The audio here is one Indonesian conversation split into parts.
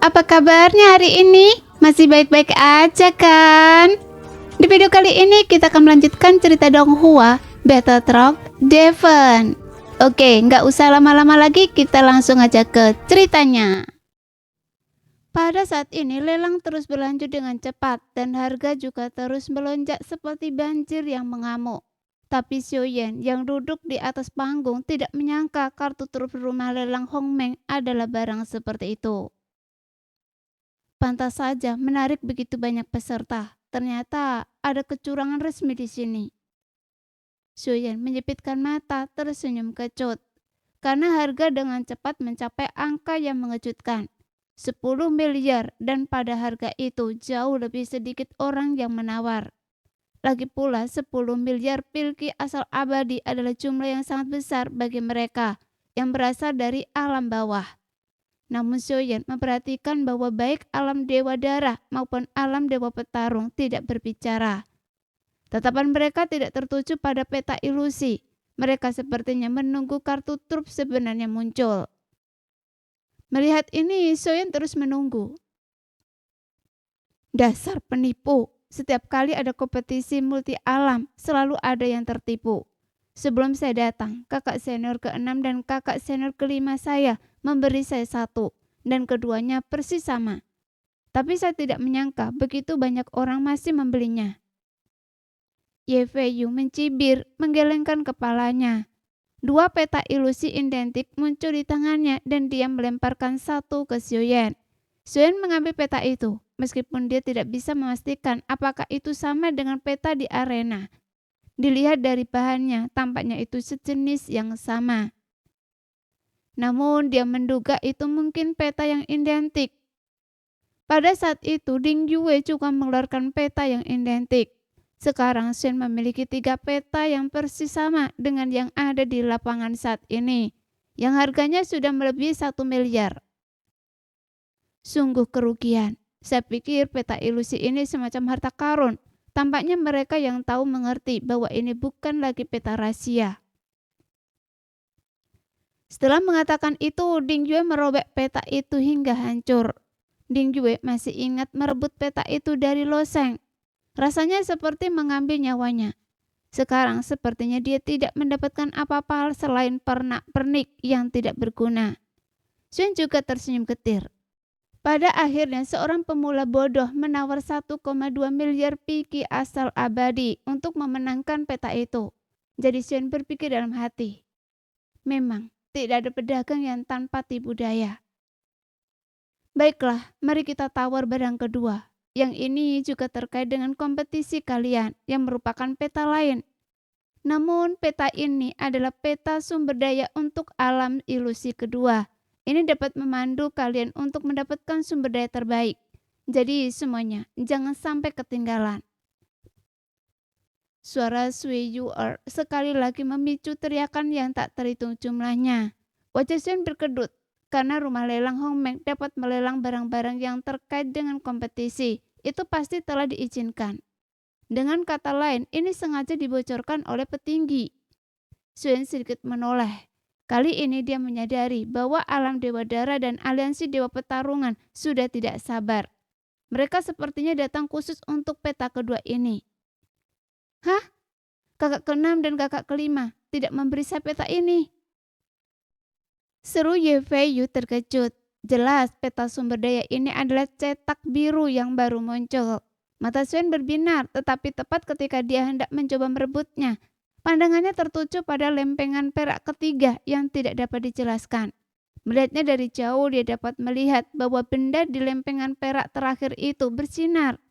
apa kabarnya hari ini? Masih baik-baik aja kan? Di video kali ini kita akan melanjutkan cerita Donghua, Battle Rock, Devon. Oke, nggak usah lama-lama lagi, kita langsung aja ke ceritanya. Pada saat ini lelang terus berlanjut dengan cepat dan harga juga terus melonjak seperti banjir yang mengamuk. Tapi Xiaoyan yang duduk di atas panggung tidak menyangka kartu truf rumah lelang Hongmeng adalah barang seperti itu. Pantas saja menarik begitu banyak peserta. Ternyata ada kecurangan resmi di sini. Xiaoyan menyipitkan mata tersenyum kecut. Karena harga dengan cepat mencapai angka yang mengejutkan. 10 miliar dan pada harga itu jauh lebih sedikit orang yang menawar. Lagi pula 10 miliar pilki asal abadi adalah jumlah yang sangat besar bagi mereka yang berasal dari alam bawah. Namun Xiaoyan memperhatikan bahwa baik alam dewa darah maupun alam dewa petarung tidak berbicara. Tatapan mereka tidak tertuju pada peta ilusi. Mereka sepertinya menunggu kartu truf sebenarnya muncul. Melihat ini, Xiaoyan terus menunggu. Dasar penipu. Setiap kali ada kompetisi multi alam, selalu ada yang tertipu. Sebelum saya datang, kakak senior ke-6 dan kakak senior ke-5 saya memberi saya satu, dan keduanya persis sama. Tapi saya tidak menyangka begitu banyak orang masih membelinya. Ye Feiyu mencibir, menggelengkan kepalanya. Dua peta ilusi identik muncul di tangannya dan dia melemparkan satu ke Xiaoyan. Xiaoyan mengambil peta itu, meskipun dia tidak bisa memastikan apakah itu sama dengan peta di arena. Dilihat dari bahannya, tampaknya itu sejenis yang sama. Namun dia menduga itu mungkin peta yang identik. Pada saat itu, Ding Yue juga mengeluarkan peta yang identik. Sekarang Shen memiliki 3 peta yang persis sama dengan yang ada di lapangan saat ini, yang harganya sudah melebihi 1 miliar. Sungguh kerugian. Saya pikir peta ilusi ini semacam harta karun. Tampaknya mereka yang tahu mengerti bahwa ini bukan lagi peta rahasia. Setelah mengatakan itu, Ding Yue merobek peta itu hingga hancur. Ding Yue masih ingat merebut peta itu dari Lo Sheng. Rasanya seperti mengambil nyawanya. Sekarang sepertinya dia tidak mendapatkan apa-apa selain pernak-pernik yang tidak berguna. Xuan juga tersenyum getir. Pada akhirnya seorang pemula bodoh menawar 1,2 miliar piki asal abadi untuk memenangkan peta itu. Jadi Xuan berpikir dalam hati. Memang tidak ada pedagang yang tanpa tipu daya. Baiklah, mari kita tawar barang kedua. Yang ini juga terkait dengan kompetisi kalian yang merupakan peta lain. Namun peta ini adalah peta sumber daya untuk alam ilusi kedua. Ini dapat memandu kalian untuk mendapatkan sumber daya terbaik. Jadi semuanya jangan sampai ketinggalan. Suara Sui Yuer sekali lagi memicu teriakan yang tak terhitung jumlahnya. Wajah Xuan berkedut karena rumah lelang Hongmeng dapat melelang barang-barang yang terkait dengan kompetisi. Itu pasti telah diizinkan. Dengan kata lain, ini sengaja dibocorkan oleh petinggi. Xuan sedikit menoleh. Kali ini dia menyadari bahwa alam dewa darah dan aliansi dewa pertarungan sudah tidak sabar. Mereka sepertinya datang khusus untuk peta kedua ini. Hah? Kakak ke-6 dan kakak ke-5 tidak memberi saya peta ini. Seru Ye Feiyu terkejut. Jelas peta sumber daya ini adalah cetak biru yang baru muncul. Mata Xuan berbinar, tetapi tepat ketika dia hendak mencoba merebutnya, pandangannya tertuju pada lempengan perak ketiga yang tidak dapat dijelaskan. Melihatnya dari jauh, dia dapat melihat bahwa benda di lempengan perak terakhir itu bersinar,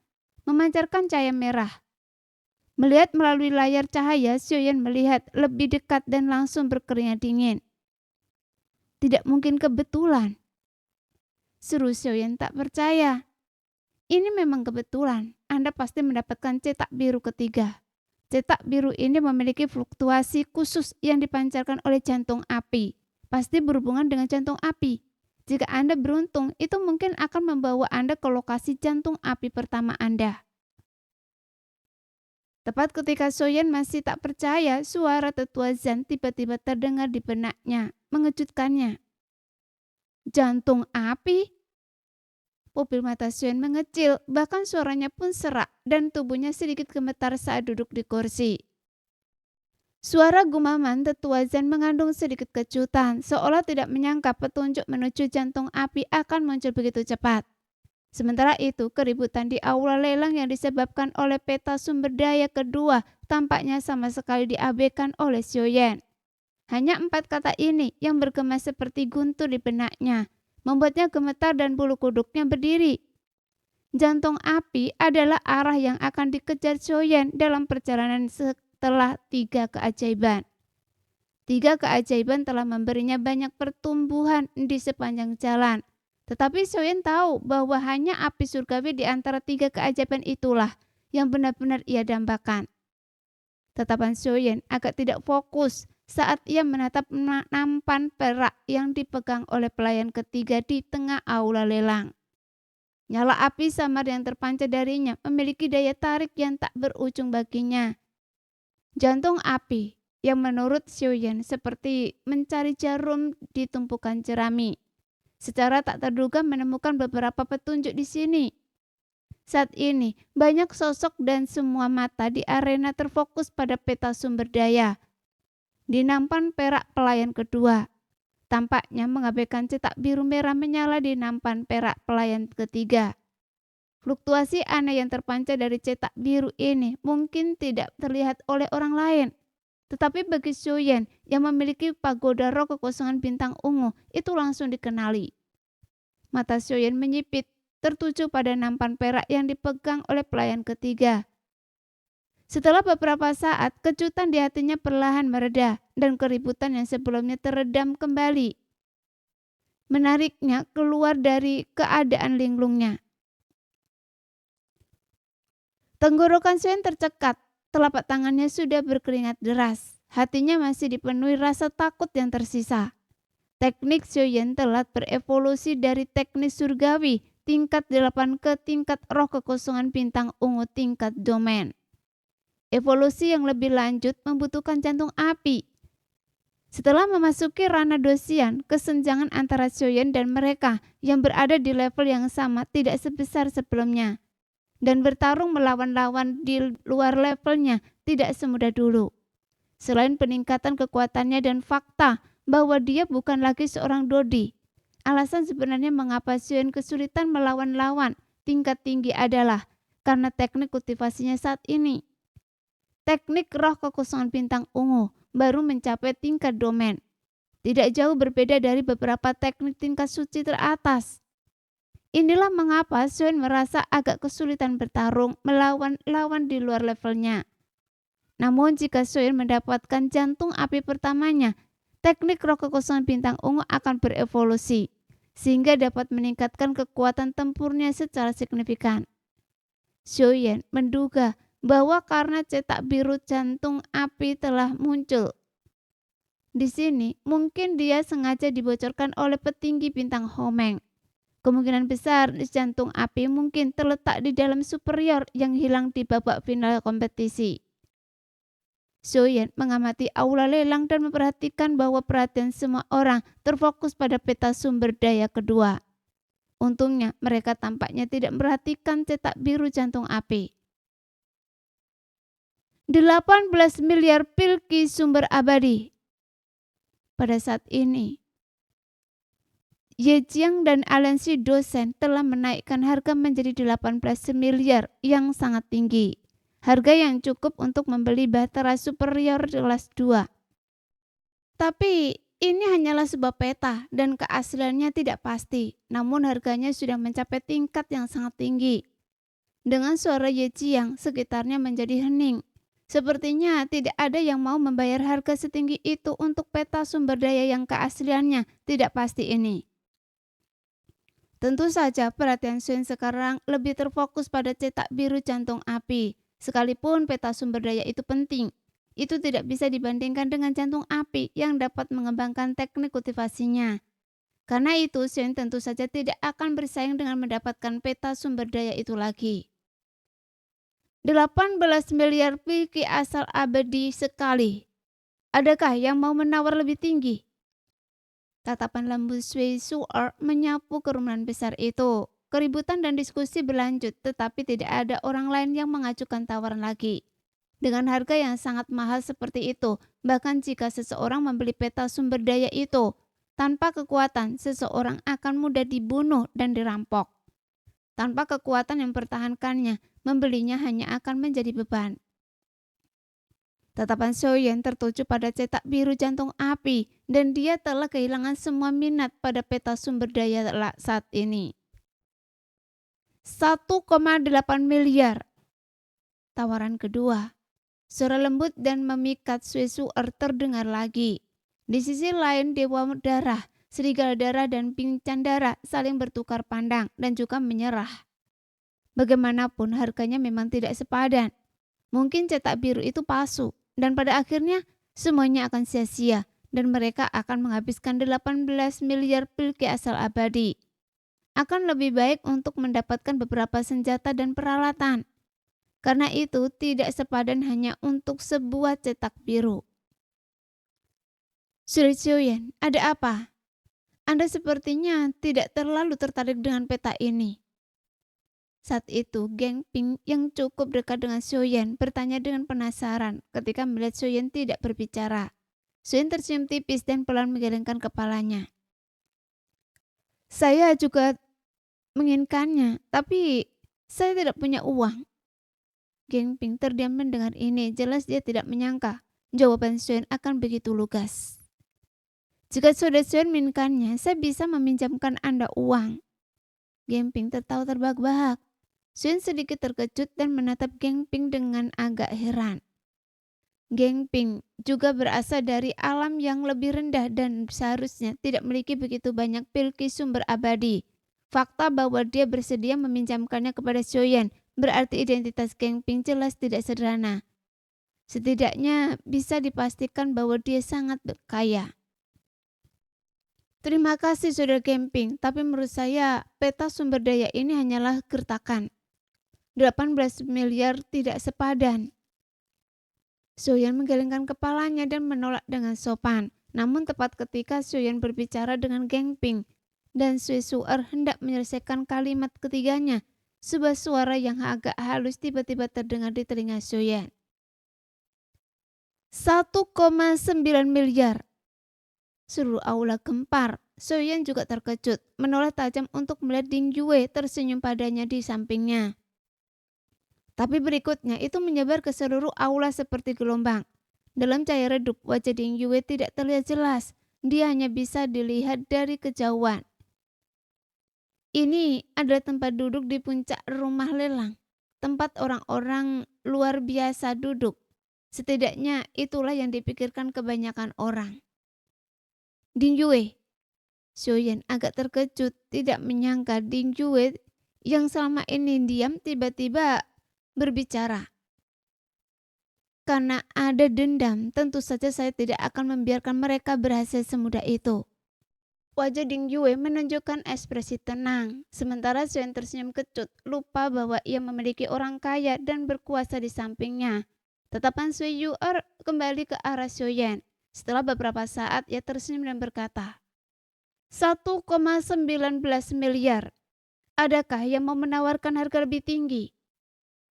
memancarkan cahaya merah. Melihat melalui layar cahaya, Xiaoyan melihat lebih dekat dan langsung berkeringat dingin. Tidak mungkin kebetulan. Seru Xiaoyan tak percaya. Ini memang kebetulan. Anda pasti mendapatkan cetak biru ketiga. Cetak biru ini memiliki fluktuasi khusus yang dipancarkan oleh jantung api. Pasti berhubungan dengan jantung api. Jika Anda beruntung, itu mungkin akan membawa Anda ke lokasi jantung api pertama Anda. Tepat ketika Xiaoyan masih tak percaya, suara tetua Zhan tiba-tiba terdengar di benaknya, mengejutkannya. Jantung api? pupil mata Suen mengecil, bahkan suaranya pun serak dan tubuhnya sedikit gemetar saat duduk di kursi. Suara gumaman tetua Zen mengandung sedikit kejutan, seolah tidak menyangka petunjuk menuju jantung api akan muncul begitu cepat. Sementara itu, keributan di aula lelang yang disebabkan oleh peta sumber daya kedua tampaknya sama sekali diabaikan oleh Xiaoyan. Hanya 4 kata ini yang bergema seperti guntur di benaknya, membuatnya gemetar dan bulu kuduknya berdiri. Jantung api adalah arah yang akan dikejar Xiaoyan dalam perjalanan setelah 3 keajaiban. 3 keajaiban telah memberinya banyak pertumbuhan di sepanjang jalan. Tetapi Xiaoyan tahu bahwa hanya api surgawi di antara 3 keajaiban itulah yang benar-benar ia dambakan. Tatapan Xiaoyan agak tidak fokus saat ia menatap nampan perak yang dipegang oleh pelayan ketiga di tengah aula lelang. Nyala api samar yang terpancar darinya memiliki daya tarik yang tak berujung baginya. Jantung api yang menurut Xiaoyan seperti mencari jarum di tumpukan jerami. Secara tak terduga menemukan beberapa petunjuk di sini. Saat ini, banyak sosok dan semua mata di arena terfokus pada peta sumber daya. Di nampan perak pelayan kedua, tampaknya mengabaikan cetak biru merah menyala di nampan perak pelayan ketiga. Fluktuasi aneh yang terpancar dari cetak biru ini mungkin tidak terlihat oleh orang lain. Tetapi bagi Xiaoyan yang memiliki pagoda roh kekosongan bintang ungu, itu langsung dikenali. Mata Xiaoyan menyipit, tertuju pada nampan perak yang dipegang oleh pelayan ketiga. Setelah beberapa saat, kejutan di hatinya perlahan mereda dan keributan yang sebelumnya teredam kembali. Menariknya keluar dari keadaan linglungnya. Tenggorokan Xiaoyan tercekat, telapak tangannya sudah berkeringat deras. Hatinya masih dipenuhi rasa takut yang tersisa. Teknik Xiaoyan telah berevolusi dari teknik surgawi tingkat 8 ke tingkat roh kekosongan bintang ungu tingkat domain. Evolusi yang lebih lanjut membutuhkan jantung api. Setelah memasuki ranah dosian, kesenjangan antara Xiaoyan dan mereka yang berada di level yang sama tidak sebesar sebelumnya. Dan bertarung melawan lawan di luar levelnya tidak semudah dulu. Selain peningkatan kekuatannya dan fakta bahwa dia bukan lagi seorang Dodi, alasan sebenarnya mengapa Xiaoyan kesulitan melawan lawan tingkat tinggi adalah karena teknik kultivasinya saat ini. Teknik roh kekosongan bintang ungu baru mencapai tingkat domain. Tidak jauh berbeda dari beberapa teknik tingkat suci teratas. Inilah mengapa Xiaoyan merasa agak kesulitan bertarung melawan lawan di luar levelnya. Namun jika Xiaoyan mendapatkan jantung api pertamanya, teknik roh kekosongan bintang ungu akan berevolusi, sehingga dapat meningkatkan kekuatan tempurnya secara signifikan. Xiaoyan menduga bahwa karena cetak biru jantung api telah muncul di sini, mungkin dia sengaja dibocorkan oleh petinggi bintang Homeng. Kemungkinan besar jantung api mungkin terletak di dalam superior yang hilang di babak final kompetisi. Xiaoyan mengamati aula lelang dan memperhatikan bahwa perhatian semua orang terfokus pada peta sumber daya kedua. Untungnya mereka tampaknya tidak memperhatikan cetak biru jantung api. 18 miliar pilki sumber abadi. Pada saat ini, Ye Jiang dan aliansi dosen telah menaikkan harga menjadi 18 miliar yang sangat tinggi. Harga yang cukup untuk membeli bahtera superior kelas 2. Tapi ini hanyalah sebuah peta dan keasliannya tidak pasti. Namun harganya sudah mencapai tingkat yang sangat tinggi. Dengan suara Ye Jiang, sekitarnya menjadi hening. Sepertinya tidak ada yang mau membayar harga setinggi itu untuk peta sumber daya yang keasliannya tidak pasti ini. Tentu saja perhatian Xiaoyan sekarang lebih terfokus pada cetak biru jantung api. Sekalipun peta sumber daya itu penting, itu tidak bisa dibandingkan dengan jantung api yang dapat mengembangkan teknik kultivasinya. Karena itu Xiaoyan tentu saja tidak akan bersaing dengan mendapatkan peta sumber daya itu lagi. 18 miliar pilki asal abadi sekali. Adakah yang mau menawar lebih tinggi? Tatapan lembut Sui Su'er menyapu kerumunan besar itu. Keributan dan diskusi berlanjut, tetapi tidak ada orang lain yang mengajukan tawaran lagi. Dengan harga yang sangat mahal seperti itu, bahkan jika seseorang membeli peta sumber daya itu, tanpa kekuatan, seseorang akan mudah dibunuh dan dirampok. Tanpa kekuatan yang mempertahankannya, membelinya hanya akan menjadi beban. Tatapan Soyen tertuju pada cetak biru jantung api, dan dia telah kehilangan semua minat pada peta sumber daya saat ini. 1,8 miliar. Tawaran kedua. Suara lembut dan memikat Swesuer terdengar lagi. Di sisi lain, Dewa Darah, Serigala Darah dan Pincan Darah saling bertukar pandang dan juga menyerah. Bagaimanapun harganya memang tidak sepadan. Mungkin cetak biru itu palsu, dan pada akhirnya semuanya akan sia-sia dan mereka akan menghabiskan 18 miliar pilki asal abadi. Akan lebih baik untuk mendapatkan beberapa senjata dan peralatan. Karena itu tidak sepadan hanya untuk sebuah cetak biru. Soyen, ada apa? Anda sepertinya tidak terlalu tertarik dengan peta ini. Saat itu, Geng Ping yang cukup dekat dengan Soyen bertanya dengan penasaran ketika melihat Soyen tidak berbicara. Soyen tersenyum tipis dan pelan menggelengkan kepalanya. Saya juga menginginkannya, tapi saya tidak punya uang. Geng Ping terdiam mendengar ini, jelas dia tidak menyangka jawaban Soyen akan begitu lugas. Jika saudara Soyen menginginkannya, saya bisa meminjamkan Anda uang. Geng Ping tertawa terbahak-bahak. Soyen sedikit terkejut dan menatap Geng Ping dengan agak heran. Geng Ping juga berasal dari alam yang lebih rendah dan seharusnya tidak memiliki begitu banyak pilki sumber abadi. Fakta bahwa dia bersedia meminjamkannya kepada Soyen berarti identitas Geng Ping jelas tidak sederhana. Setidaknya bisa dipastikan bahwa dia sangat kaya. Terima kasih saudara Geng Ping, tapi menurut saya peta sumber daya ini hanyalah gertakan. 18 miliar tidak sepadan. Soyen menggelengkan kepalanya dan menolak dengan sopan. Namun tepat ketika Soyen berbicara dengan Geng Ping dan Swesuer hendak menyelesaikan kalimat ketiganya, sebuah suara yang agak halus tiba-tiba terdengar di telinga Soyen. 1,9 miliar. Seluruh aula gempar. Soyen juga terkejut, menoleh tajam untuk melihat Ding Yue tersenyum padanya di sampingnya. Tapi berikutnya itu menyebar ke seluruh aula seperti gelombang. Dalam cahaya redup, wajah Ding Yue tidak terlihat jelas. Dia hanya bisa dilihat dari kejauhan. Ini adalah tempat duduk di puncak rumah lelang. Tempat orang-orang luar biasa duduk. Setidaknya itulah yang dipikirkan kebanyakan orang. Ding Yue. Soyen agak terkejut, tidak menyangka Ding Yue yang selama ini diam tiba-tiba berbicara. Karena ada dendam, tentu saja saya tidak akan membiarkan mereka berhasil semudah itu. Wajah Ding Yue menunjukkan ekspresi tenang, sementara Soyen tersenyum kecut, lupa bahwa ia memiliki orang kaya dan berkuasa di sampingnya. Tatapan Swesuer kembali ke arah Soyen. Setelah beberapa saat, ia tersenyum dan berkata, 1,19 miliar. Adakah yang mau menawarkan harga lebih tinggi?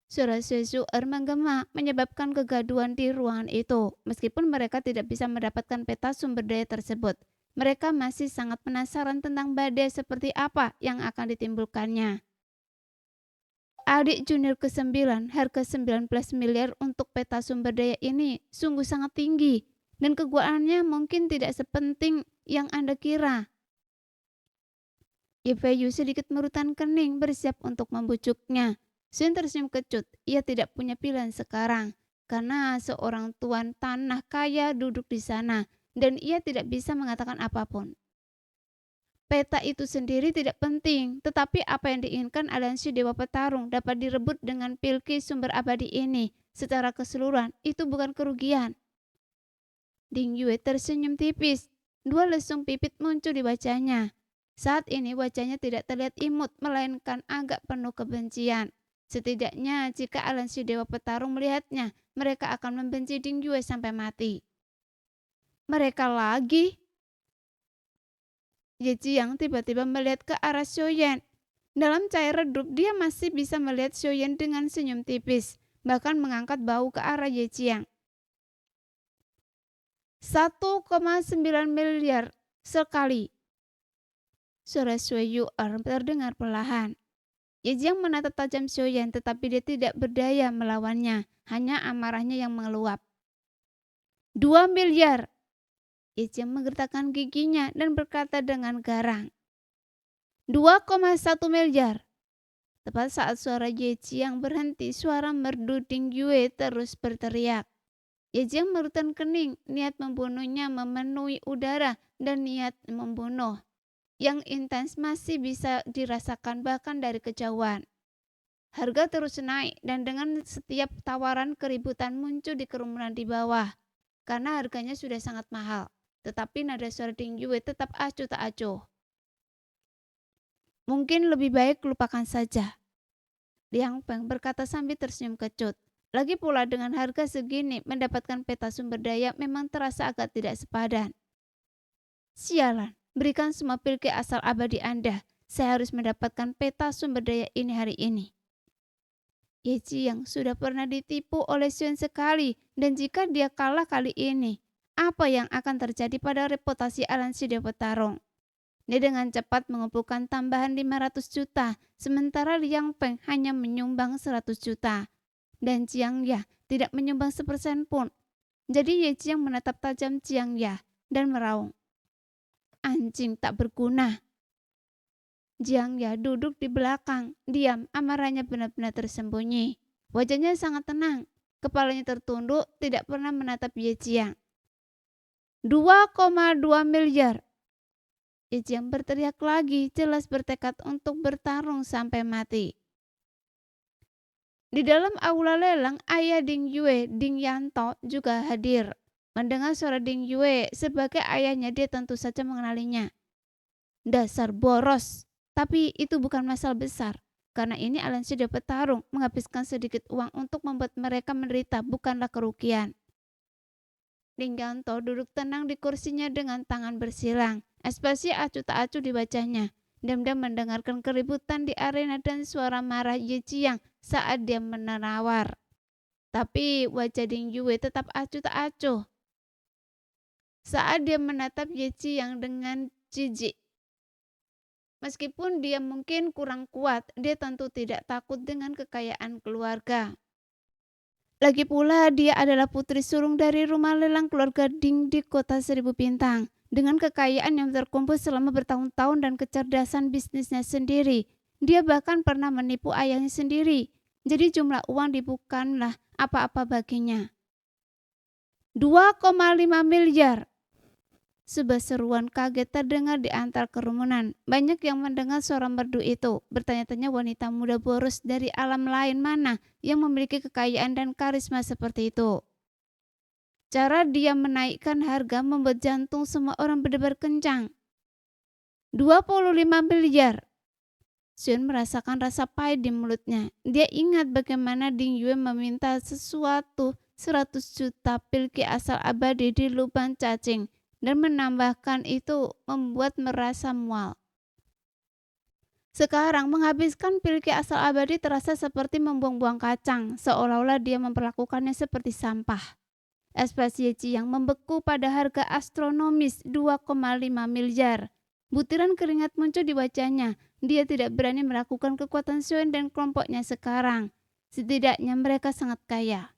Suara Swesuer menggema menyebabkan kegaduhan di ruangan itu. Meskipun mereka tidak bisa mendapatkan peta sumber daya tersebut, mereka masih sangat penasaran tentang badai seperti apa yang akan ditimbulkannya. Adik junior ke-9, harga 19 miliar untuk peta sumber daya ini sungguh sangat tinggi dan kegunaannya mungkin tidak sepenting yang Anda kira. Ye Fei Yu sedikit merutan kening bersiap untuk membujuknya. Soyen tersenyum kecut, ia tidak punya pilihan sekarang karena seorang tuan tanah kaya duduk di sana dan ia tidak bisa mengatakan apapun. Peta itu sendiri tidak penting, tetapi apa yang diinginkan aliansi Dewa Petarung dapat direbut dengan pilki sumber abadi ini secara keseluruhan, itu bukan kerugian. Ding Yue tersenyum tipis, dua lesung pipit muncul di wajahnya. Saat ini wajahnya tidak terlihat imut melainkan agak penuh kebencian. Setidaknya jika aliansi Dewa Petarung melihatnya, mereka akan membenci Ding Yue sampai mati. Mereka lagi? Ye Jiang tiba-tiba melihat ke arah Soyen. Dalam cahaya redup, dia masih bisa melihat Xiaoyan dengan senyum tipis, bahkan mengangkat bahu ke arah Ye Jiang. 1,9 miliar sekali. Suara Sui Yu'er terdengar perlahan. Ye Jiang menatap tajam Xiaoyan, tetapi dia tidak berdaya melawannya, hanya amarahnya yang meluap. 2 miliar. Ye Jiang menggertakkan giginya dan berkata dengan garang. 2,1 miliar. Tepat saat suara Ye Jiang berhenti, suara merdu Ding Yue terus berteriak. Ye Jiang mengerutkan kening, niat membunuhnya memenuhi udara dan niat membunuh yang intens masih bisa dirasakan bahkan dari kejauhan. Harga terus naik dan dengan setiap tawaran keributan muncul di kerumunan di bawah karena harganya sudah sangat mahal. Tetapi nada suara Ding Yue tetap acuh tak acuh. Mungkin lebih baik lupakan saja, Liang Feng berkata sambil tersenyum kecut. Lagi pula dengan harga segini mendapatkan peta sumber daya memang terasa agak tidak sepadan. Sialan, berikan semua pilki asal abadi Anda. Saya harus mendapatkan peta sumber daya ini hari ini. Ye Jiang sudah pernah ditipu oleh Xuan sekali, dan jika dia kalah kali ini, apa yang akan terjadi pada reputasi aliansi Dewa Tarung? Dia dengan cepat mengumpulkan tambahan 500 juta, sementara Liang Feng hanya menyumbang 100 juta. Dan Jiang Ya tidak menyumbang 1% pun. Jadi Ye Jiang menatap tajam Jiang Ya dan meraung. Anjing tak berguna. Jiang Ya duduk di belakang, diam, amarahnya benar-benar tersembunyi. Wajahnya sangat tenang, kepalanya tertunduk, tidak pernah menatap Ye Jiang. 2,2 miliar. Ye Jiang berteriak lagi, jelas bertekad untuk bertarung sampai mati. Di dalam aula lelang, ayah Ding Yue, Ding Yanto, juga hadir. Mendengar suara Ding Yue sebagai ayahnya, dia tentu saja mengenalinya. Dasar boros, tapi itu bukan masalah besar. Karena ini aliansi dapat tarung, menghabiskan sedikit uang untuk membuat mereka menderita, bukanlah kerugian. Ding Yanto duduk tenang di kursinya dengan tangan bersilang. Ekspresi acuh tak acuh di wajahnya. Diam-diam mendengarkan keributan di arena dan suara marah Ye Jiang saat dia menawar. Tapi wajah Ding Yue tetap acuh tak acuh saat dia menatap Ye Jiang dengan jijik. Meskipun dia mungkin kurang kuat, dia tentu tidak takut dengan kekayaan keluarga. Lagi pula dia adalah putri sulung dari rumah lelang keluarga Ding di kota Seribu Bintang. Dengan kekayaan yang terkumpul selama bertahun-tahun dan kecerdasan bisnisnya sendiri, dia bahkan pernah menipu ayahnya sendiri. Jadi jumlah uang bukanlah apa-apa baginya. 2,5 miliar. Sebuah seruan kaget terdengar di antara kerumunan. Banyak yang mendengar suara merdu itu. Bertanya-tanya wanita muda boros dari alam lain mana yang memiliki kekayaan dan karisma seperti itu. Cara dia menaikkan harga membuat jantung semua orang berdebar kencang. 25 miliar. Xuan merasakan rasa pahit di mulutnya. Dia ingat bagaimana Ding Yue meminta sesuatu 100 juta pilki asal abadi di lubang cacing. Dan menambahkan itu membuat merasa mual. Sekarang menghabiskan pilki asal abadi terasa seperti membuang-buang kacang, seolah-olah dia memperlakukannya seperti sampah. Ekspresi Ye Jiang membeku pada harga astronomis 2,5 miliar. Butiran keringat muncul di wajahnya. Dia tidak berani melakukan kekuatan Xuan dan kelompoknya sekarang. Setidaknya mereka sangat kaya.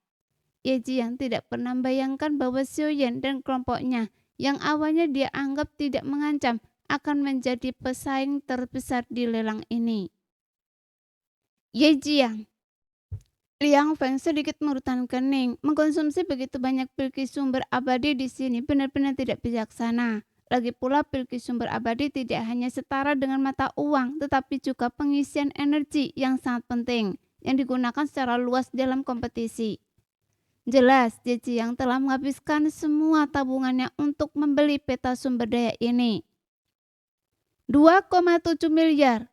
Ye Jiang tidak pernah membayangkan bahwa Xiaoyan dan kelompoknya yang awalnya dia anggap tidak mengancam akan menjadi pesaing terbesar di lelang ini. Ye Jiang. Liang Feng sedikit mengerutkan kening. Mengkonsumsi begitu banyak pilki sumber abadi di sini benar-benar tidak bijaksana. Lagi pula pilki sumber abadi tidak hanya setara dengan mata uang, tetapi juga pengisian energi yang sangat penting yang digunakan secara luas dalam kompetisi. Jelas, Ye Jiang telah menghabiskan semua tabungannya untuk membeli peta sumber daya ini. 2,7 miliar.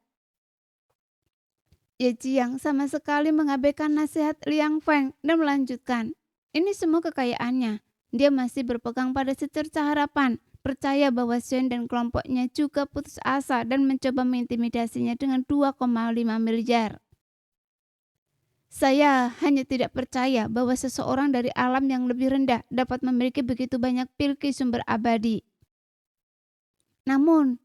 Ye Jiang sama sekali mengabaikan nasihat Liang Feng dan melanjutkan. Ini semua kekayaannya. Dia masih berpegang pada secerca harapan percaya bahwa Suen dan kelompoknya juga putus asa dan mencoba mengintimidasinya dengan 2,5 miliar. Saya hanya tidak percaya bahwa seseorang dari alam yang lebih rendah dapat memiliki begitu banyak pilki sumber abadi. Namun,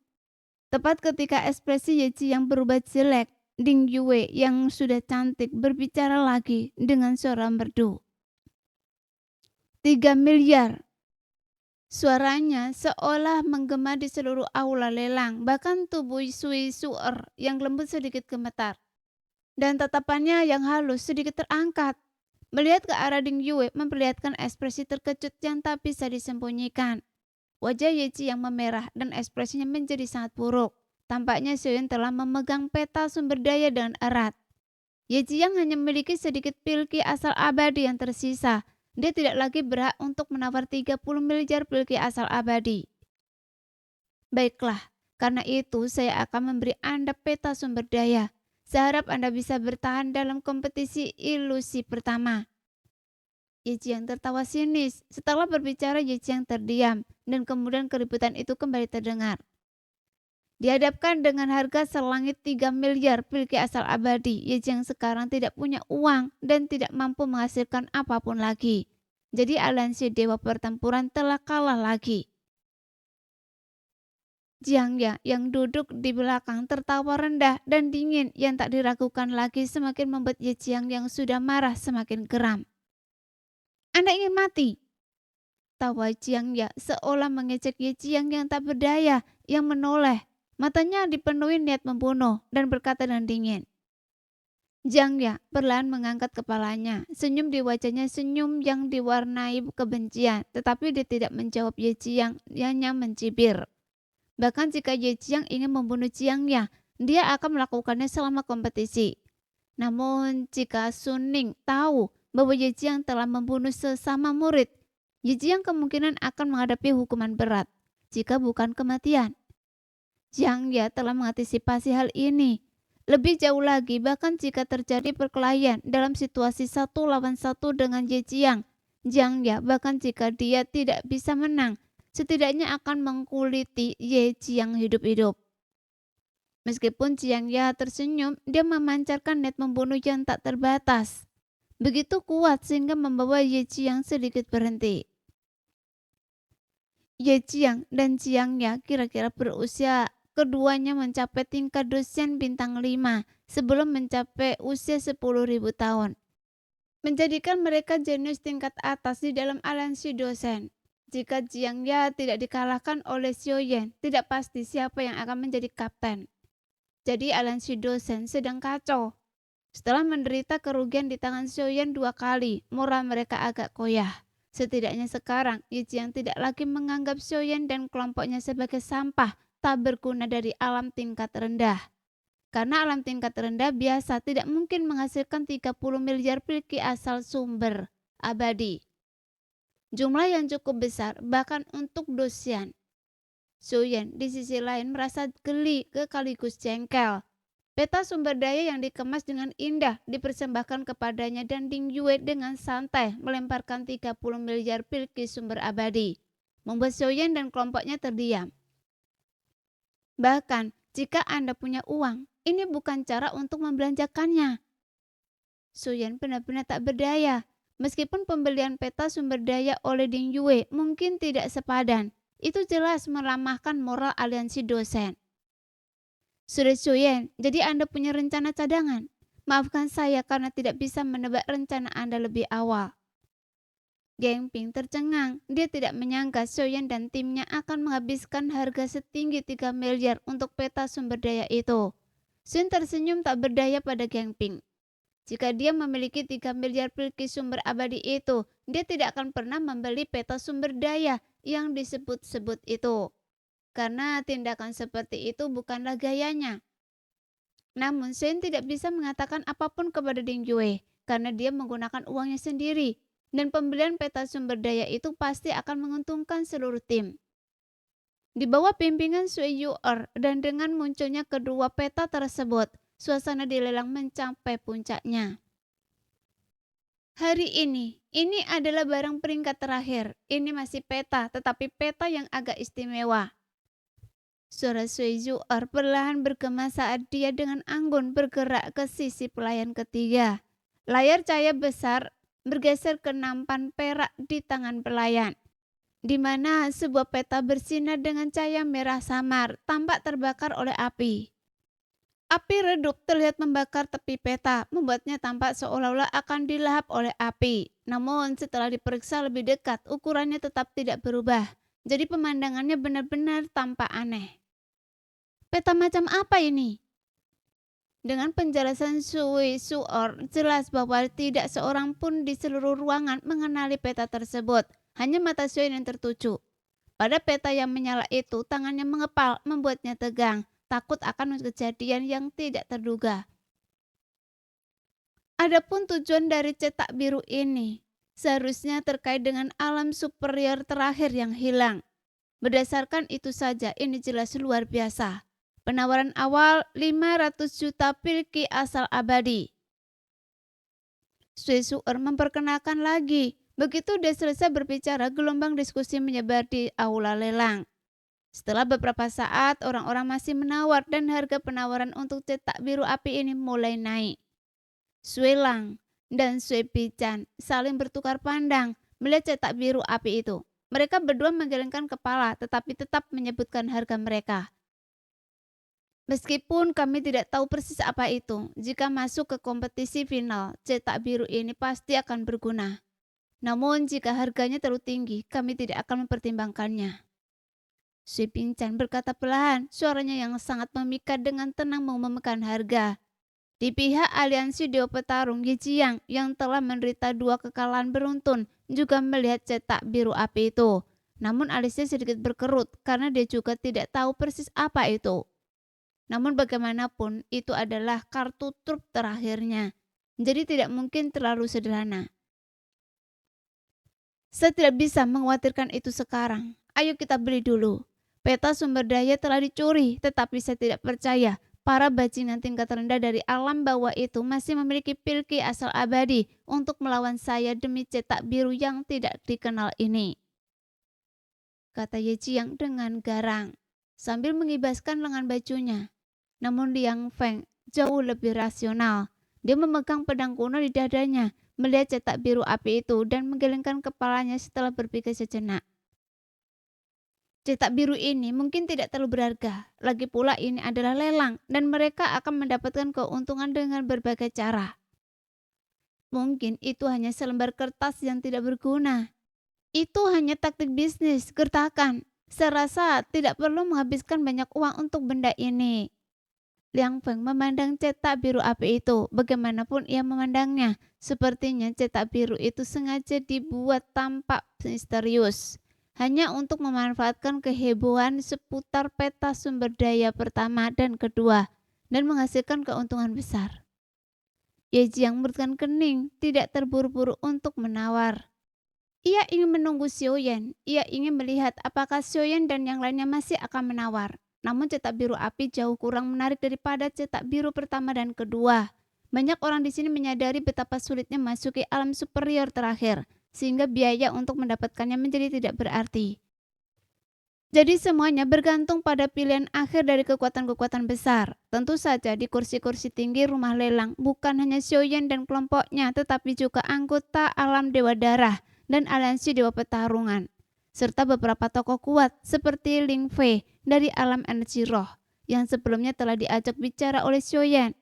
tepat ketika ekspresi Yeji yang berubah jelek, Ding Yue yang sudah cantik berbicara lagi dengan suara merdu. 3 miliar. Suaranya seolah menggema di seluruh aula lelang, bahkan tubuh Sui Suer yang lembut sedikit gemetar. Dan tatapannya yang halus sedikit terangkat. Melihat ke arah Ding Yue memperlihatkan ekspresi terkejut yang tak bisa disembunyikan. Wajah Yeji yang memerah dan ekspresinya menjadi sangat buruk. Tampaknya Suen telah memegang peta sumber daya dengan erat. Yeji yang hanya memiliki sedikit pilki asal abadi yang tersisa. Dia tidak lagi berhak untuk menawar 30 miliar pilki asal abadi. Baiklah, karena itu saya akan memberi Anda peta sumber daya. Saya harap Anda bisa bertahan dalam kompetisi ilusi pertama. Yeji yang tertawa sinis. Setelah berbicara, Yeji yang terdiam dan kemudian keributan itu kembali terdengar. Dihadapkan dengan harga selangit 3 miliar pilki asal abadi, Yeji yang sekarang tidak punya uang dan tidak mampu menghasilkan apapun lagi. Jadi aliansi dewa pertempuran telah kalah lagi. Jiang Ya yang duduk di belakang tertawa rendah dan dingin yang tak diragukan lagi semakin membuat Ye Jiang yang sudah marah semakin geram. Anda ingin mati? Tawa Jiang Ya seolah mengejek Ye Jiang yang tak berdaya yang menoleh. Matanya dipenuhi niat membunuh dan berkata dengan dingin. Jiang Ya perlahan mengangkat kepalanya. Senyum di wajahnya senyum yang diwarnai kebencian, tetapi dia tidak menjawab Ye Jiang, hanya mencibir. Bahkan jika Ye Jiang ingin membunuh Jiang Ya, dia akan melakukannya selama kompetisi. Namun jika Sun Ning tahu bahwa Ye Jiang telah membunuh sesama murid, Ye Jiang kemungkinan akan menghadapi hukuman berat, jika bukan kematian. Jiang Ya telah mengantisipasi hal ini. Lebih jauh lagi, bahkan jika terjadi perkelahian dalam situasi 1 lawan 1 dengan Ye Jiang, Jiang Ya bahkan jika dia tidak bisa menang, setidaknya akan mengkuliti Ye Jiang hidup-hidup. Meskipun Jiang Ya tersenyum, dia memancarkan niat membunuh yang tak terbatas. Begitu kuat sehingga membawa Ye Jiang sedikit berhenti. Ye Jiang dan Jiang Ya kira-kira berusia keduanya mencapai tingkat dosen bintang 5 sebelum mencapai usia 10.000 tahun. Menjadikan mereka jenius tingkat atas di dalam aliansi dosen. Jika Jiang Ya tidak dikalahkan oleh Xiao Yan, tidak pasti siapa yang akan menjadi kapten. Jadi aliansi dosen sedang kacau. Setelah menderita kerugian di tangan Xiao Yan 2 kali, moral mereka agak koyah. Setidaknya sekarang, Ye Jiang tidak lagi menganggap Xiao Yan dan kelompoknya sebagai sampah tak berguna dari alam tingkat rendah. Karena alam tingkat rendah biasa tidak mungkin menghasilkan 30 miliar pilki asal sumber abadi. Jumlah yang cukup besar bahkan untuk dosian. Xiao Yan di sisi lain merasa geli sekaligus jengkel. Peta sumber daya yang dikemas dengan indah dipersembahkan kepadanya dan Ding Yue dengan santai melemparkan 30 miliar pilki sumber abadi. Membuat Xiao Yan dan kelompoknya terdiam. Bahkan jika Anda punya uang, ini bukan cara untuk membelanjakannya. Xiao Yan benar-benar tak berdaya. Meskipun pembelian peta sumber daya oleh Ding Yue mungkin tidak sepadan, itu jelas meramahkan moral aliansi dosen. Sudah Xiao Yan, jadi Anda punya rencana cadangan? Maafkan saya karena tidak bisa menebak rencana Anda lebih awal. Geng Ping tercengang. Dia tidak menyangka Xiao Yan dan timnya akan menghabiskan harga setinggi 3 miliar untuk peta sumber daya itu. Sun tersenyum tak berdaya pada Geng Ping. Jika dia memiliki 3 miliar pilki sumber abadi itu, dia tidak akan pernah membeli peta sumber daya yang disebut-sebut itu. Karena tindakan seperti itu bukanlah gayanya. Namun Sun tidak bisa mengatakan apapun kepada Ding Yue karena dia menggunakan uangnya sendiri. Dan pembelian peta sumber daya itu pasti akan menguntungkan seluruh tim. Di bawah pimpinan Sui Yuer dan dengan munculnya kedua peta tersebut, suasana di lelang mencapai puncaknya. Hari ini, Ini adalah barang peringkat terakhir. Ini masih peta, tetapi peta yang agak istimewa. Suara Sui Zu'er perlahan bergema saat dia dengan anggun bergerak ke sisi pelayan ketiga. Layar cahaya besar bergeser ke nampan perak di tangan pelayan, di mana sebuah peta bersinar dengan cahaya merah samar, tampak terbakar oleh api. Api redup terlihat membakar tepi peta, membuatnya tampak seolah-olah akan dilahap oleh api. Namun setelah diperiksa lebih dekat, ukurannya tetap tidak berubah. Jadi pemandangannya benar-benar tampak aneh. Peta macam apa ini? Dengan penjelasan Sui Suor, jelas bahwa tidak seorang pun di seluruh ruangan mengenali peta tersebut. Hanya mata Sui yang tertuju. Pada peta yang menyala itu, tangannya mengepal, membuatnya tegang, takut akan kejadian yang tidak terduga. Adapun tujuan dari cetak biru ini, seharusnya terkait dengan alam superior terakhir yang hilang. Berdasarkan itu saja, ini jelas luar biasa. Penawaran awal 500 juta pilki asal abadi. Sui Su'er memperkenalkan lagi. Begitu dia selesai berbicara, gelombang diskusi menyebar di aula lelang. Setelah beberapa saat, orang-orang masih menawar dan harga penawaran untuk cetak biru api ini mulai naik. Sui Lang dan Sui Bichan saling bertukar pandang melihat cetak biru api itu. Mereka berdua menggelengkan kepala tetapi tetap menyebutkan harga mereka. Meskipun kami tidak tahu persis apa itu, jika masuk ke kompetisi final, cetak biru ini pasti akan berguna. Namun jika harganya terlalu tinggi, kami tidak akan mempertimbangkannya. Sui Bichan berkata perlahan, suaranya yang sangat memikat dengan tenang mengumumkan harga. Di pihak aliansi Dewa Petarung Yijiang yang telah menderita 2 kekalahan beruntun juga melihat cetak biru api itu. Namun alisnya sedikit berkerut karena dia juga tidak tahu persis apa itu. Namun bagaimanapun itu adalah kartu truf terakhirnya. Jadi tidak mungkin terlalu sederhana. Saya tidak bisa mengkhawatirkan itu sekarang. Ayo kita beli dulu. Peta sumber daya telah dicuri, tetapi saya tidak percaya para bajingan tingkat rendah dari alam bawah itu masih memiliki pilki asal abadi untuk melawan saya demi cetak biru yang tidak dikenal ini. Kata Ye Jiang dengan garang, sambil mengibaskan lengan bajunya. Namun Liang Feng jauh lebih rasional. Dia memegang pedang kuno di dadanya, melihat cetak biru api itu dan menggelengkan kepalanya setelah berpikir sejenak. Cetak biru ini mungkin tidak terlalu berharga. Lagi pula ini adalah lelang dan mereka akan mendapatkan keuntungan dengan berbagai cara. Mungkin itu hanya selembar kertas yang tidak berguna. Itu hanya taktik bisnis, gertakan. Saya rasa tidak perlu menghabiskan banyak uang untuk benda ini. Liang Feng memandang cetak biru api itu. Bagaimanapun ia memandangnya, sepertinya cetak biru itu sengaja dibuat tampak misterius, hanya untuk memanfaatkan kehebohan seputar peta sumber daya pertama dan kedua, dan menghasilkan keuntungan besar. Ye Jiang mengerutkan kening, tidak terburu-buru untuk menawar. Ia ingin menunggu Xiaoyan. Ia ingin melihat apakah Xiaoyan dan yang lainnya masih akan menawar. Namun cetak biru api jauh kurang menarik daripada cetak biru pertama dan kedua. Banyak orang di sini menyadari betapa sulitnya memasuki alam superior terakhir, sehingga biaya untuk mendapatkannya menjadi tidak berarti. Jadi semuanya bergantung pada pilihan akhir dari kekuatan-kekuatan besar. Tentu saja di kursi-kursi tinggi rumah lelang bukan hanya Xiaoyan dan kelompoknya, tetapi juga anggota alam Dewa Darah dan aliansi Dewa Pertarungan, serta beberapa tokoh kuat seperti Ling Fei dari alam energi roh yang sebelumnya telah diajak bicara oleh Xiaoyan.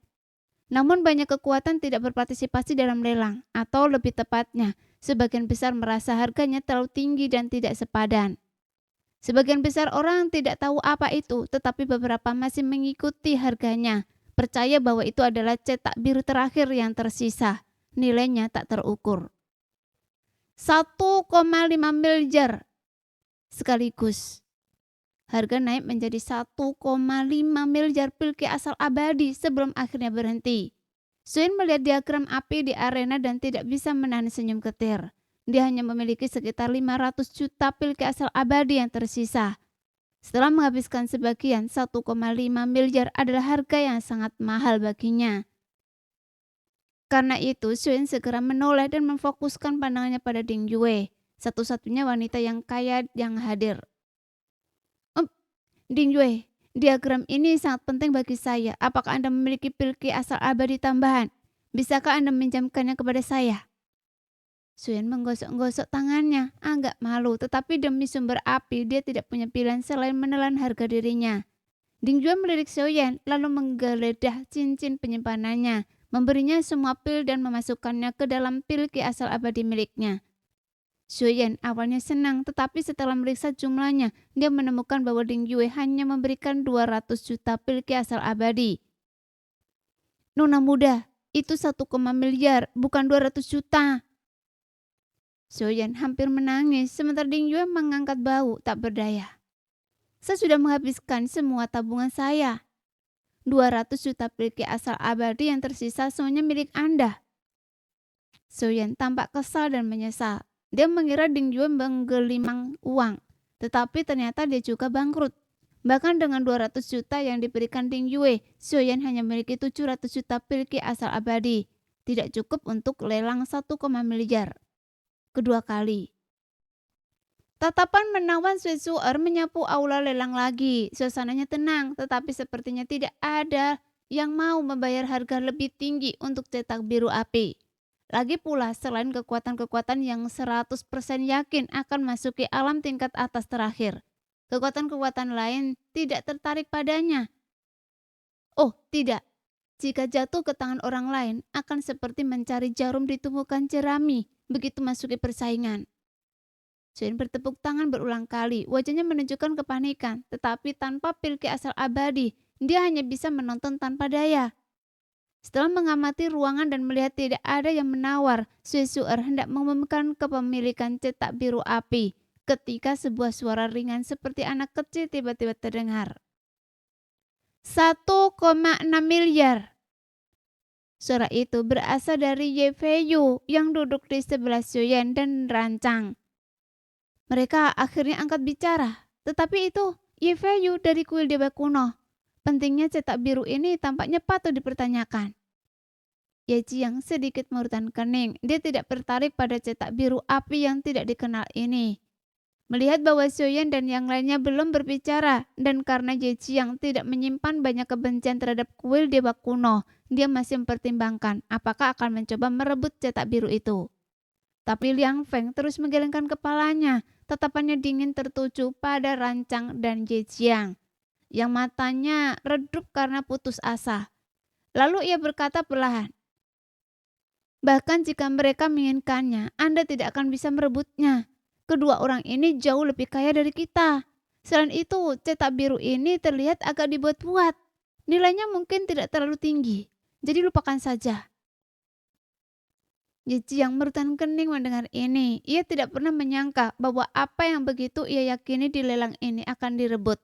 Namun banyak kekuatan tidak berpartisipasi dalam lelang, atau lebih tepatnya, sebagian besar merasa harganya terlalu tinggi dan tidak sepadan. Sebagian besar orang tidak tahu apa itu, tetapi beberapa masih mengikuti harganya, percaya bahwa itu adalah cetak biru terakhir yang tersisa. Nilainya tak terukur. 1,5 miliar sekaligus. Harga naik menjadi 1,5 miliar pilki asal abadi sebelum akhirnya berhenti. Suin melihat diagram api di arena dan tidak bisa menahan senyum getir. Dia hanya memiliki sekitar 500 juta pilki asal abadi yang tersisa. Setelah menghabiskan sebagian, 1,5 miliar adalah harga yang sangat mahal baginya. Karena itu, Suen segera menoleh dan memfokuskan pandangannya pada Ding Yue, satu-satunya wanita yang kaya yang hadir. Ding Yue, diagram ini sangat penting bagi saya. Apakah Anda memiliki pilki asal abadi tambahan? Bisakah Anda meminjamkannya kepada saya? Suen menggosok-gosok tangannya, agak malu, tetapi demi sumber api dia tidak punya pilihan selain menelan harga dirinya. Ding Yue melirik Xiaoyan, lalu menggeledah cincin penyimpanannya, memberinya semua pil dan memasukkannya ke dalam pilki asal abadi miliknya. Xiaoyan awalnya senang, tetapi setelah meriksa jumlahnya, dia menemukan bahwa Ding Yue hanya memberikan 200 juta pilki asal abadi. Nona muda, itu 1, miliar, bukan 200 juta. Xiaoyan hampir menangis, sementara Ding Yue mengangkat bahu tak berdaya. Saya sudah menghabiskan semua tabungan saya. 200 juta pilki asal abadi yang tersisa semuanya milik Anda. Xiaoyan tampak kesal dan menyesal. Dia mengira Ding Yue menggelimang uang, tetapi ternyata dia juga bangkrut. Bahkan dengan 200 juta yang diberikan Ding Yue, Xiaoyan hanya memiliki 700 juta pilki asal abadi. Tidak cukup untuk lelang 1, miliar. Kedua kali. Tatapan menawan Sui Su'er menyapu aula lelang lagi. Suasananya tenang, tetapi sepertinya tidak ada yang mau membayar harga lebih tinggi untuk cetak biru api. Lagi pula, selain kekuatan-kekuatan yang 100% yakin akan masuki alam tingkat atas terakhir, kekuatan-kekuatan lain tidak tertarik padanya. Oh, tidak. Jika jatuh ke tangan orang lain, akan seperti mencari jarum di tumpukan jerami begitu masuki persaingan. Suen bertepuk tangan berulang kali, wajahnya menunjukkan kepanikan, tetapi tanpa pilki asal abadi, dia hanya bisa menonton tanpa daya. Setelah mengamati ruangan dan melihat tidak ada yang menawar, Sui Su'er hendak mengumumkan kepemilikan cetak biru api, ketika sebuah suara ringan seperti anak kecil tiba-tiba terdengar. 1,6 miliar. Suara itu berasal dari Ye Feiyu yang duduk di sebelah Xiaoyan dan rancang. Mereka akhirnya angkat bicara, tetapi itu Ye Feiyu dari kuil dewa kuno. Pentingnya cetak biru ini tampaknya patut dipertanyakan. Ye Jiang sedikit mengerutkan kening, dia tidak tertarik pada cetak biru api yang tidak dikenal ini. Melihat bahwa Xiaoyan dan yang lainnya belum berbicara, dan karena Ye Jiang tidak menyimpan banyak kebencian terhadap kuil dewa kuno, dia masih mempertimbangkan apakah akan mencoba merebut cetak biru itu. Tapi Liang Feng terus menggelengkan kepalanya, tatapannya dingin tertuju pada rancang dan Ye Jiang, yang matanya redup karena putus asa. Lalu ia berkata perlahan, bahkan jika mereka menginginkannya, Anda tidak akan bisa merebutnya. Kedua orang ini jauh lebih kaya dari kita. Selain itu, cetak biru ini terlihat agak dibuat-buat. Nilainya mungkin tidak terlalu tinggi, jadi lupakan saja. Ye Jiang mengerutkan kening mendengar ini. Ia tidak pernah menyangka bahwa apa yang begitu ia yakini di lelang ini akan direbut.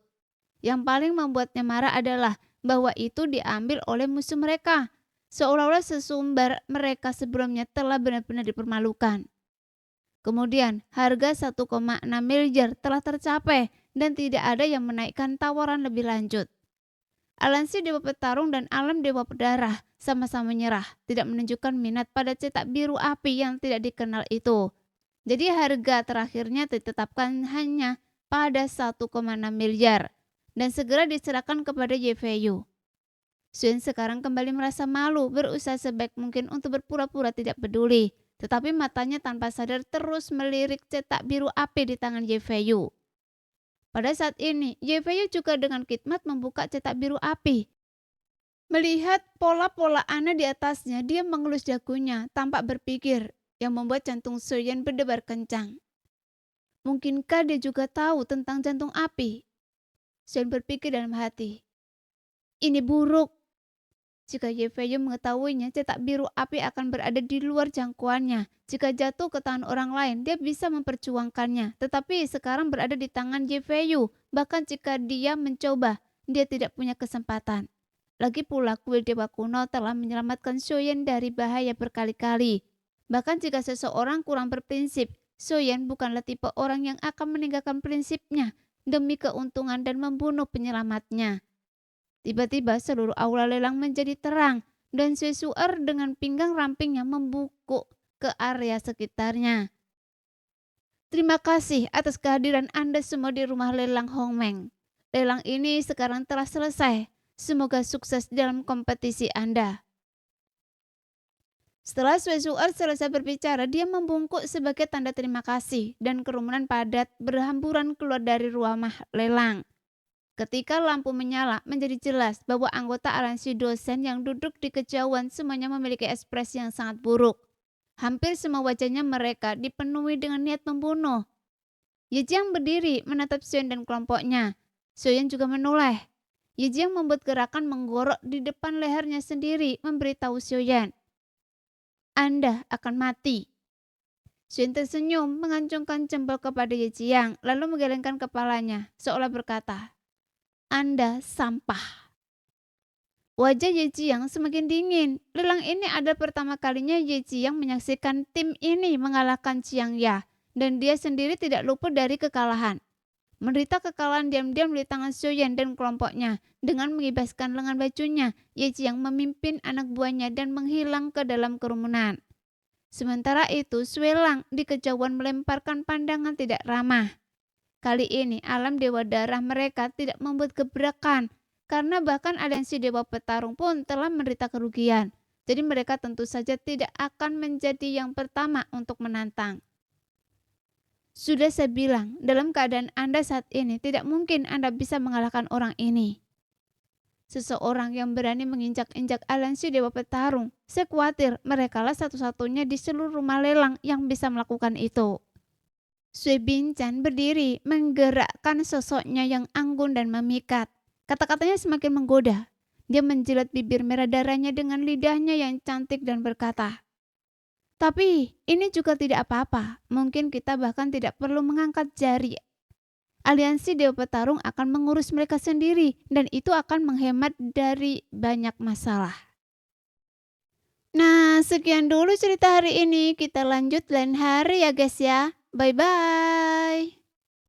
Yang paling membuatnya marah adalah bahwa itu diambil oleh musuh mereka. Seolah-olah sesumber mereka sebelumnya telah benar-benar dipermalukan. Kemudian, harga 1,6 miliar telah tercapai dan tidak ada yang menaikkan tawaran lebih lanjut. Alansi Dewa Petarung dan Alam Dewa Pedarah sama-sama menyerah, tidak menunjukkan minat pada cetak biru api yang tidak dikenal itu. Jadi harga terakhirnya ditetapkan hanya pada 1,6 miliar dan segera diserahkan kepada Ye Feiyu. Suen sekarang kembali merasa malu, berusaha sebaik mungkin untuk berpura-pura tidak peduli. Tetapi matanya tanpa sadar terus melirik cetak biru api di tangan Ye Feiyu. Pada saat ini, Ye Feiyu juga dengan khidmat membuka cetak biru api. Melihat pola-pola aneh di atasnya, dia mengelus dagunya, tampak berpikir, yang membuat jantung Xiaoyan berdebar kencang. Mungkinkah dia juga tahu tentang jantung api? Xiaoyan berpikir dalam hati. Ini buruk. Jika Ye Feiyu mengetahuinya, cetak biru api akan berada di luar jangkauannya. Jika jatuh ke tangan orang lain, dia bisa memperjuangkannya. Tetapi sekarang berada di tangan Ye Feiyu. Bahkan jika dia mencoba, dia tidak punya kesempatan. Lagi pula kuil dewa kuno telah menyelamatkan Xiaoyan dari bahaya berkali-kali. Bahkan jika seseorang kurang berprinsip, Xiaoyan bukanlah tipe orang yang akan meninggalkan prinsipnya demi keuntungan dan membunuh penyelamatnya. Tiba-tiba seluruh aula lelang menjadi terang dan Sue Suer dengan pinggang rampingnya membungkuk ke area sekitarnya. Terima kasih atas kehadiran Anda semua di rumah lelang Hongmeng. Lelang ini sekarang telah selesai. Semoga sukses dalam kompetisi Anda. Setelah Sue Suer selesai berbicara, dia membungkuk sebagai tanda terima kasih dan kerumunan padat berhamburan keluar dari rumah lelang. Ketika lampu menyala, menjadi jelas bahwa anggota aliansi dosen yang duduk di kejauhan semuanya memiliki ekspresi yang sangat buruk. Hampir semua wajahnya mereka dipenuhi dengan niat membunuh. Ye Jiang berdiri menatap Xian dan kelompoknya. Xian juga menoleh. Ye Jiang membuat gerakan menggorok di depan lehernya sendiri, memberitahu Xian, Anda akan mati. Xian tersenyum, mengancungkan jempol kepada Ye Jiang, lalu menggelengkan kepalanya, seolah berkata, Anda sampah. Wajah Ye Jiang semakin dingin. Lelang ini ada pertama kalinya Ye Jiang menyaksikan tim ini mengalahkan Xiang Ya, dan dia sendiri tidak luput dari kekalahan. Menderita kekalahan diam-diam di tangan Xian dan kelompoknya. Dengan mengibaskan lengan bajunya, Ye Jiang memimpin anak buahnya dan menghilang ke dalam kerumunan. Sementara itu, Sue Lang di kejauhan melemparkan pandangan tidak ramah. Kali ini alam dewa darah mereka tidak membuat gebrakan, karena bahkan aliansi dewa petarung pun telah menderita kerugian. Jadi mereka tentu saja tidak akan menjadi yang pertama untuk menantang. Sudah saya bilang, dalam keadaan Anda saat ini tidak mungkin Anda bisa mengalahkan orang ini. Seseorang yang berani menginjak-injak aliansi dewa petarung, saya khawatir merekalah satu-satunya di seluruh rumah lelang yang bisa melakukan itu. Sui Binchan berdiri, menggerakkan sosoknya yang anggun dan memikat. Kata-katanya semakin menggoda. Dia menjilat bibir merah darahnya dengan lidahnya yang cantik dan berkata, tapi ini juga tidak apa-apa. Mungkin kita bahkan tidak perlu mengangkat jari. Aliansi Dewa Petarung akan mengurus mereka sendiri dan itu akan menghemat dari banyak masalah. Nah, sekian dulu cerita hari ini. Kita lanjut lain hari ya guys ya. Bye-bye.